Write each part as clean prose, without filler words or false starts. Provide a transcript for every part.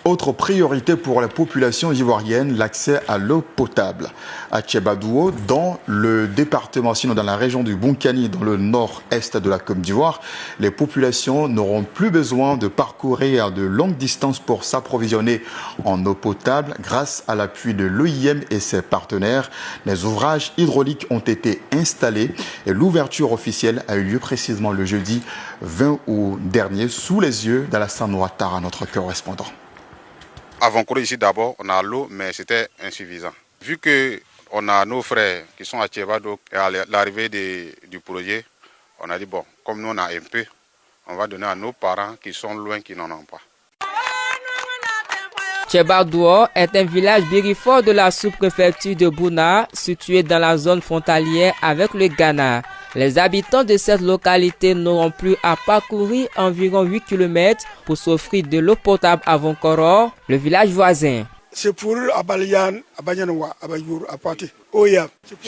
Autre priorité pour les populations ivoiriennes, l'accès à l'eau potable. À Tchébadouo, dans le département, sinon dans la région du Bonkani, dans le nord-est de la Côte d'Ivoire, les populations n'auront plus besoin de parcourir de longues distances pour s'approvisionner en eau potable. Grâce à l'appui de l'OIM et ses partenaires, les ouvrages hydrauliques ont été installés et l'ouverture officielle a eu lieu précisément le jeudi 20 août dernier sous les yeux d'Alassane Ouattara, notre correspondant. À Vankoro, ici d'abord, on a l'eau, mais c'était insuffisant. Vu qu'on a nos frères qui sont à Tchébado et à l'arrivée du projet, on a dit, bon, comme nous on a un peu, on va donner à nos parents qui sont loin, qui n'en ont pas. Tchébadouo est un village birifort de la sous-préfecture de Bouna, situé dans la zone frontalière avec le Ghana. Les habitants de cette localité n'auront plus à parcourir environ 8 km pour s'offrir de l'eau potable à Vankoro, le village voisin. Je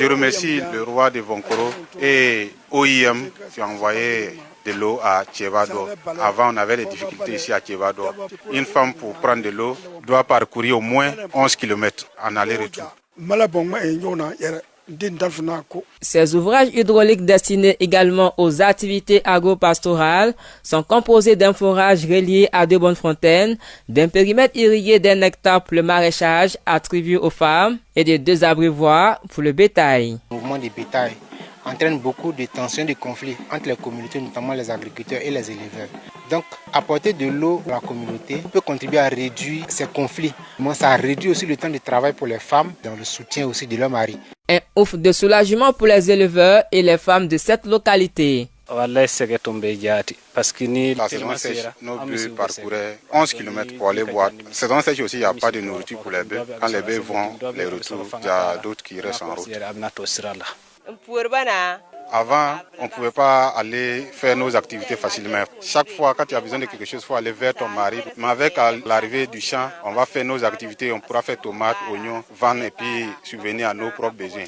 remercie le roi de Vankoro et OIM qui a envoyé de l'eau à Tchébado. Avant, on avait des difficultés ici à Tchébado. Une femme pour prendre de l'eau doit parcourir au moins 11 km en aller-retour. Ces ouvrages hydrauliques destinés également aux activités agro-pastorales sont composés d'un forage relié à de bonnes fontaines, d'un périmètre irrigué d'un hectare pour le maraîchage attribué aux femmes et de 2 abreuvoirs pour le bétail. Le mouvement du bétail entraîne beaucoup de tensions, de conflits entre les communautés, notamment les agriculteurs et les éleveurs. Donc, apporter de l'eau à la communauté peut contribuer à réduire ces conflits. Ça réduit aussi le temps de travail pour les femmes, dans le soutien aussi de leur mari. Un ouf de soulagement pour les éleveurs et les femmes de cette localité. La saison sèche, nos bœufs parcouraient 11 km pour aller boire. La saison sèche aussi, il n'y a pas de nourriture pour les bœufs. Quand les bœufs vont les retours, il y a d'autres qui restent en route. Avant, on ne pouvait pas aller faire nos activités facilement. Chaque fois, quand tu as besoin de quelque chose, il faut aller vers ton mari. Mais avec l'arrivée du champ, on va faire nos activités. On pourra faire tomates, oignons, vendre et puis subvenir à nos propres besoins.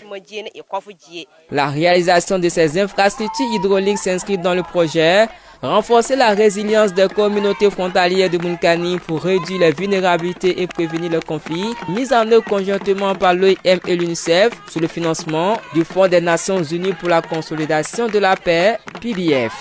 La réalisation de ces infrastructures hydrauliques s'inscrit dans le projet renforcer la résilience des communautés frontalières de Bonkani pour réduire les vulnérabilités et prévenir le conflit, mise en œuvre conjointement par l'OIM et l'UNICEF sous le financement du Fonds des Nations Unies pour la consolidation de la paix, PBF.